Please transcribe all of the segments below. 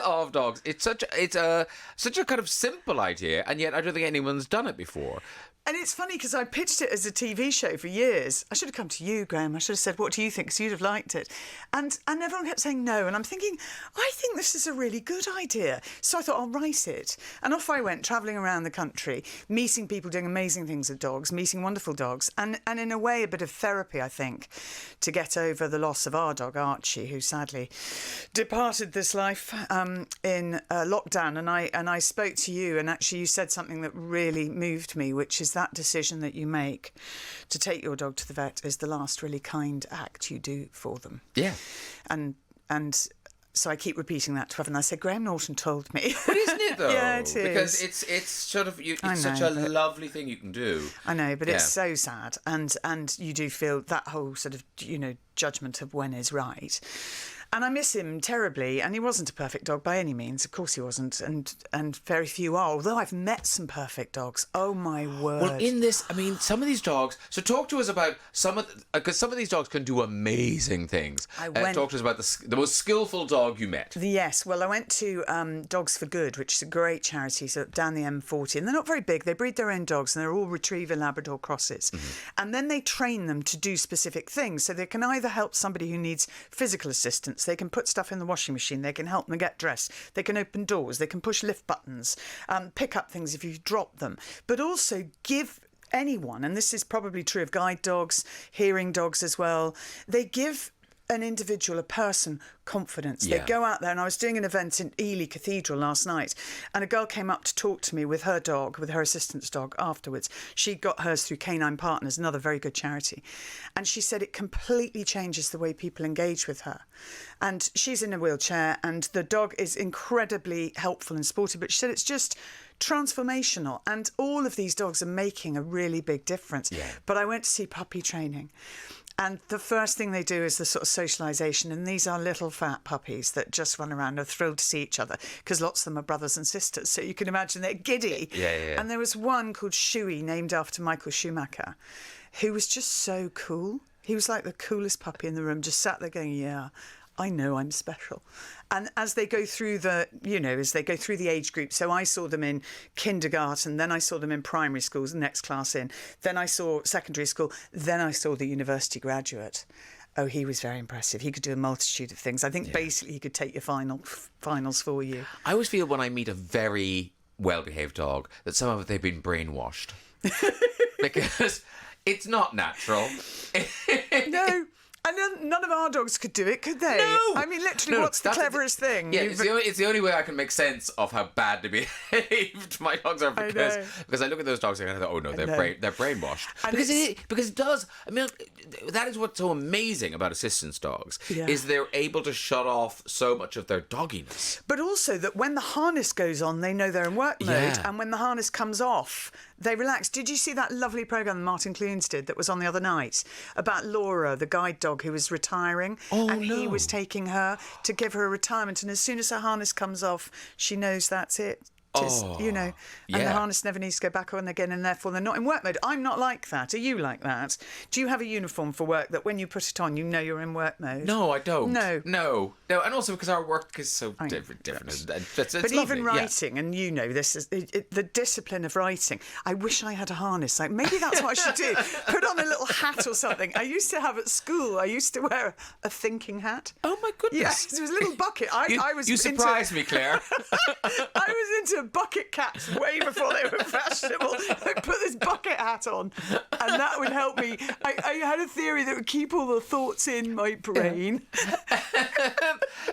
of dogs. It's such a kind of simple idea, and yet I don't think anyone's done it before. And it's funny because I pitched it as a TV show for years. I should have come to you, Graham. I should have said, what do you think? Because you'd have liked it. And everyone kept saying no. And I'm thinking, I think this is a really good idea. So I thought, I'll write it. And off I went, travelling around the country, meeting people doing amazing things with dogs, meeting wonderful dogs. And in a way, a bit of therapy, I think, to get over the loss of our dog, Archie, who sadly departed this life in lockdown. And I spoke to you, and actually you said something that really moved me, which is that decision that you make to take your dog to the vet is the last really kind act you do for them. Yeah. And so I keep repeating that to everyone. I said, Graham Norton told me. But isn't it though? Yeah, it is. Because it's sort of it's such a lovely thing you can do. I know, but it's so sad, and you do feel that whole sort of judgment of when is right. And I miss him terribly, and he wasn't a perfect dog by any means. Of course he wasn't, and very few are. Although I've met some perfect dogs. Oh, my word. Well, in this, I mean, some of these dogs... So talk to us about because some of these dogs can do amazing things. Talk to us about the most skillful dog you met. Yes, well, I went to Dogs for Good, which is a great charity, so down the M40. And they're not very big. They breed their own dogs, and they're all Retriever Labrador crosses. Mm-hmm. And then they train them to do specific things. So they can either help somebody who needs physical assistance. They can put stuff in the washing machine. They can help them get dressed. They can open doors. They can push lift buttons, pick up things if you drop them. But also give anyone, and this is probably true of guide dogs, hearing dogs as well, they give an individual, a person, confidence. Yeah. They go out there, and I was doing an event in Ely Cathedral last night, and a girl came up to talk to me with her dog, with her assistant's dog afterwards. She got hers through Canine Partners, another very good charity. And she said it completely changes the way people engage with her. And she's in a wheelchair, and the dog is incredibly helpful and sporty, but she said it's just transformational, and all of these dogs are making a really big difference. Yeah. But I went to see puppy training. And the first thing they do is the sort of socialisation. And these are little fat puppies that just run around and are thrilled to see each other because lots of them are brothers and sisters. So you can imagine they're giddy. Yeah. And there was one called Shuey, named after Michael Schumacher, who was just so cool. He was like the coolest puppy in the room, just sat there going, yeah, I know I'm special. And as they go through the age group, so I saw them in kindergarten, then I saw them in primary schools, next class in, then I saw secondary school, then I saw the university graduate. Oh, he was very impressive. He could do a multitude of things. I think basically he could take your finals for you. I always feel when I meet a very well-behaved dog that somehow they've been brainwashed. Because it's not natural. No. And none of our dogs could do it, could they? No! I mean, literally, what's the cleverest thing? Yeah, it's the only way I can make sense of how badly behaved my dogs are because I look at those dogs and I go, oh no, they're brainwashed. Because it does. I mean, that is what's so amazing about assistance dogs is they're able to shut off so much of their dogginess. But also that when the harness goes on, they know they're in work mode, and when the harness comes off, they relax. Did you see that lovely programme that Martin Clunes did that was on the other night about Laura, the guide dog who was retiring? He was taking her to give her a retirement, and as soon as her harness comes off, she knows that's it. And the harness never needs to go back on again, and therefore they're not in work mode. I'm not like that. Are you like that? Do you have a uniform for work that when you put it on, you know you're in work mode? No, I don't. No. And also because our work is so different. It's but lovely. Even writing, and you know this is the discipline of writing. I wish I had a harness. Like maybe that's what I should do. Put on a little hat or something. I used to have at school. I used to wear a thinking hat. Oh my goodness! Yes, it was a little bucket. You surprised me, Claire. I was into bucket caps way before they were fashionable. I put this bucket hat on, and that would help me. I had a theory that would keep all the thoughts in my brain.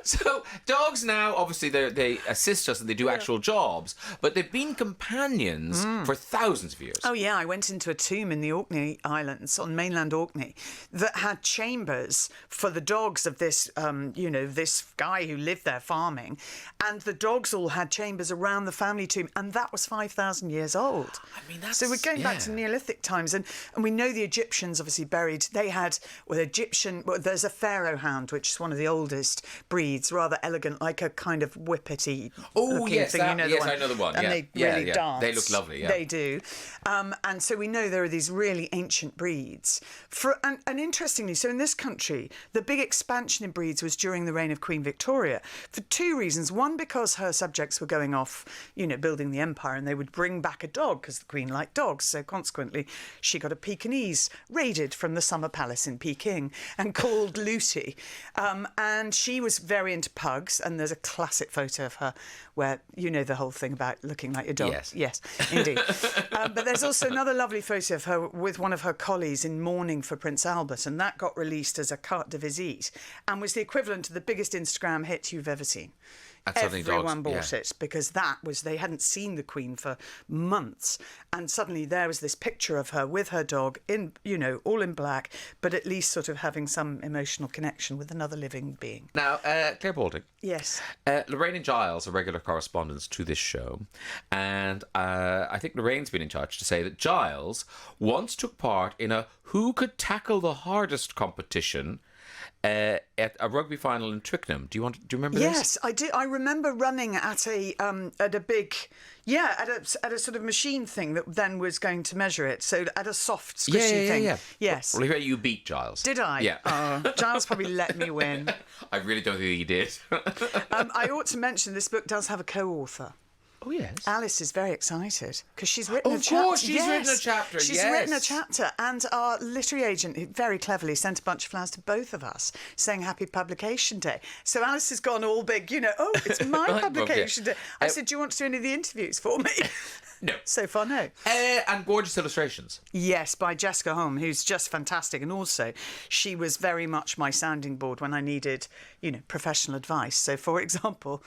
So dogs now, obviously, they assist us and they do actual jobs, but they've been companions for thousands of years. Oh yeah, I went into a tomb in the Orkney Islands on mainland Orkney that had chambers for the dogs of this, this guy who lived there farming, and the dogs all had chambers around the family tomb, and that was 5,000 years old. I mean, that's... So we're going back to Neolithic times, and we know the Egyptians obviously buried... They had... there's a pharaoh hound, which is one of the oldest breeds, rather elegant, like a kind of whippety looking thing. I know the one. And they really dance. They look lovely, yeah. They do. And so we know there are these really ancient breeds. And interestingly, so in this country, the big expansion in breeds was during the reign of Queen Victoria for two reasons. One, because her subjects were going off, building the empire, and they would bring back a dog because the Queen liked dogs. So consequently, she got a Pekingese raided from the Summer Palace in Peking and called Lucy. And she was very into pugs. And there's a classic photo of her where, the whole thing about looking like your dog. Yes, indeed. But there's also another lovely photo of her with one of her collies in mourning for Prince Albert. And that got released as a carte de visite and was the equivalent to the biggest Instagram hit you've ever seen. Everyone bought it because they hadn't seen the Queen for months, and suddenly there was this picture of her with her dog in, all in black, but at least sort of having some emotional connection with another living being. Now, Clare Balding. Yes. Lorraine and Giles are regular correspondents to this show, and I think Lorraine's been in touch to say that Giles once took part in a Who Could Tackle the Hardest competition at a rugby final in Twickenham. Do you remember this? Yes, I do. I remember running at a big, at a sort of machine thing that then was going to measure it. So at a soft, squishy thing. Yeah. Yes. Well, you beat Giles. Did I? Yeah. Oh, Giles probably let me win. I really don't think he did. I ought to mention this book does have a co-author. Oh, yes. Alice is very excited because she's written a chapter. Of course, she's written a chapter, She's written a chapter, and our literary agent very cleverly sent a bunch of flowers to both of us saying Happy Publication Day. So Alice has gone all big, it's my publication day. I said, do you want to do any of the interviews for me? No. So far, no. And gorgeous illustrations. Yes, by Jessica Holm, who's just fantastic. And also, she was very much my sounding board when I needed, professional advice. So, for example...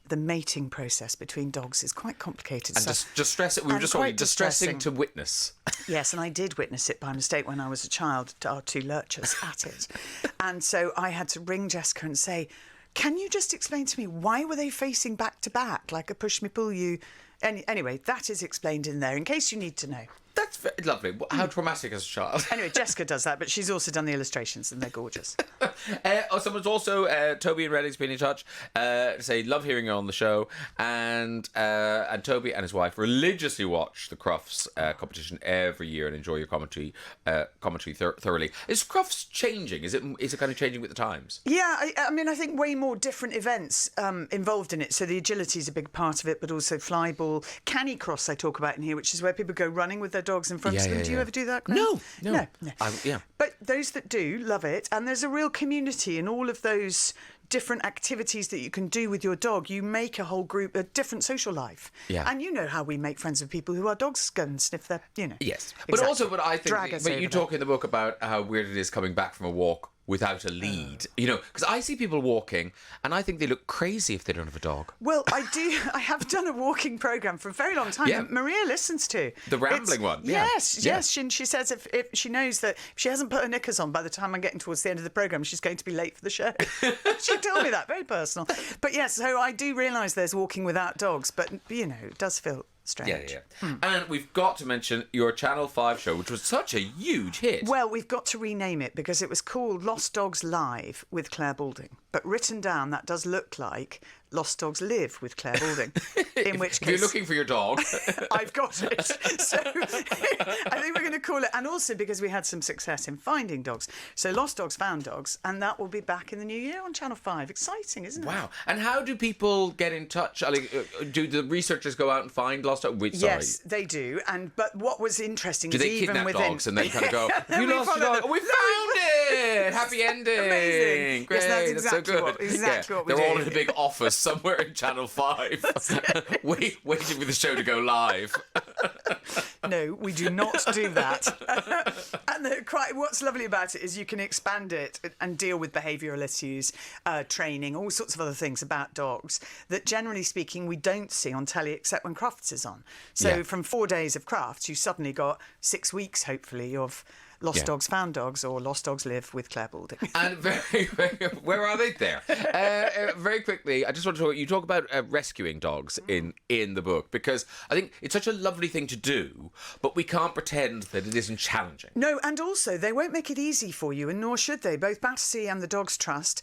The mating process between dogs is quite complicated. And distress it. We were just quite distressing to witness. Yes, and I did witness it by mistake when I was a child, our two lurchers at it. And so I had to ring Jessica and say, can you just explain to me why were they facing back to back like a push me pull you? Anyway, that is explained in there in case you need to know. That's very lovely. How traumatic as a child. Anyway, Jessica does that, but she's also done the illustrations and they're gorgeous. Someone's also, Toby and Redding's been in touch to say, love hearing you on the show. And Toby and his wife religiously watch the Crufts competition every year and enjoy your commentary thoroughly. Is Crufts changing? Is it kind of changing with the times? Yeah, I think way more different events involved in it. So the agility is a big part of it, but also flyball. Canicross I talk about in here, which is where people go running with their dogs in front of them. Do you ever do that, Graham? No. But those that do love it, and there's a real community in all of those different activities that you can do with your dog. You make a whole group, a different social life. Yeah. And you know how we make friends with people who our dogs go and sniff their, Yes. Exactly. But I think, but you talk in the book about how weird it is coming back from a walk without a lead, because I see people walking and I think they look crazy if they don't have a dog. Well, I do. I have done a walking programme for a very long time that Maria listens to. The rambling one. Yes. She says if she knows that if she hasn't put her knickers on by the time I'm getting towards the end of the programme, she's going to be late for the show. She told me that, very personal. But yes, so I do realise there's walking without dogs, but, it does feel strange. Yeah. And we've got to mention your Channel 5 show, which was such a huge hit. Well, we've got to rename it because it was called Lost Dogs Live with Clare Balding. But written down, that does look like Lost Dogs Live with Clare Balding. In which case... If you're looking for your dog... I've got it. So I think we're going to call it... And also because we had some success in finding dogs. So Lost Dogs Found Dogs. And that will be back in the new year on Channel 5. Exciting, isn't it? Wow. And how do people get in touch? Do the researchers go out and find lost dogs? Yes, they do. But what was interesting is even kidnap within... dogs and then kind of go, you lost your dog? We found it! Happy ending! Amazing. Great. Yes, that's exactly so good. what we do. They're all in a big office somewhere in Channel 5 waiting for the show to go live. No, we do not do that. And what's lovely about it is you can expand it and deal with behavioural issues, training, all sorts of other things about dogs that, generally speaking, we don't see on telly except when Crufts is on. So from 4 days of Crufts, you suddenly got 6 weeks, hopefully, of Lost Dogs, Found Dogs, or Lost Dogs Live with Clare Balding. And where are they there? Very quickly, I just want to talk. You talk about rescuing dogs in the book, because I think it's such a lovely thing to do, but we can't pretend that it isn't challenging. No, and also they won't make it easy for you, and nor should they. Both Battersea and the Dogs Trust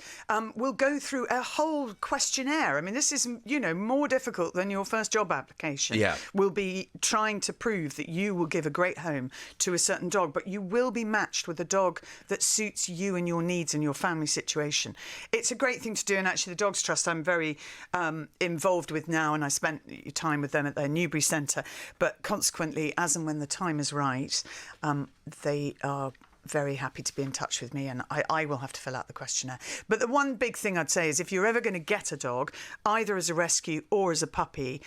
will go through a whole questionnaire. I mean, this is, more difficult than your first job application. Yeah. Will be trying to prove that you will give a great home to a certain dog, but you will be matched with a dog that suits you and your needs and your family situation. It's a great thing to do, and actually the Dogs Trust I'm very involved with now, and I spent time with them at their Newbury Centre, but consequently, as and when the time is right, they are very happy to be in touch with me, and I will have to fill out the questionnaire. But the one big thing I'd say is, if you're ever going to get a dog, either as a rescue or as a puppy,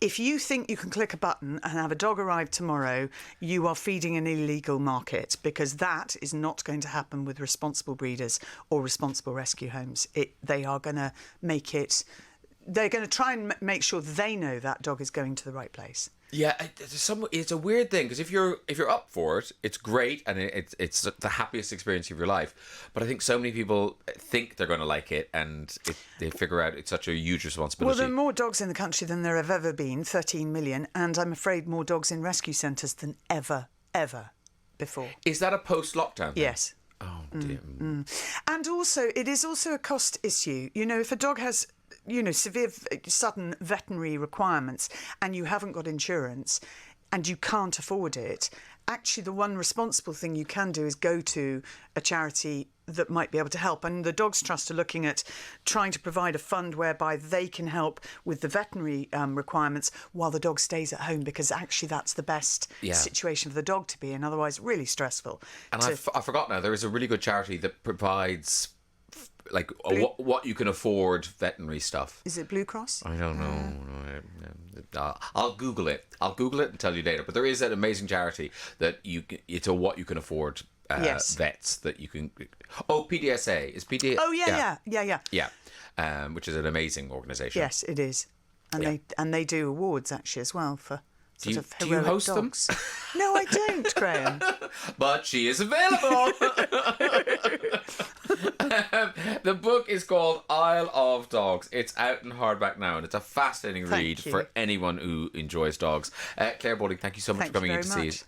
if you think you can click a button and have a dog arrive tomorrow, you are feeding an illegal market, because that is not going to happen with responsible breeders or responsible rescue homes. They are going to make it... They're going to try and make sure they know that dog is going to the right place. Yeah, it's a weird thing, because if you're up for it, it's great, and it's the happiest experience of your life. But I think so many people think they're going to like it, and they figure out it's such a huge responsibility. Well, there are more dogs in the country than there have ever been, 13 million, and I'm afraid more dogs in rescue centres than ever before. Is that a post-lockdown thing? Yes. Oh, dear. And also, it is also a cost issue. If a dog has... severe sudden veterinary requirements and you haven't got insurance and you can't afford it, actually the one responsible thing you can do is go to a charity that might be able to help. And the Dogs Trust are looking at trying to provide a fund whereby they can help with the veterinary requirements while the dog stays at home, because actually that's the best situation for the dog to be in, otherwise really stressful. And I forgot now, there is a really good charity that provides... what you can afford veterinary stuff. Is it Blue Cross? I don't know. I'll Google it. And tell you later. But there is an amazing charity that it's a what you can afford vets that you can... Oh, PDSA. Is PDSA... Oh, yeah. Yeah. Which is an amazing organisation. Yes, it is. And they do awards, actually, as well, for... Do you host dogs. them? No, I don't, Graham. But she is available. The book is called Isle of Dogs. It's out in hardback now, and it's a fascinating read for anyone who enjoys dogs. Clare Balding, thank you so much for coming in to see us.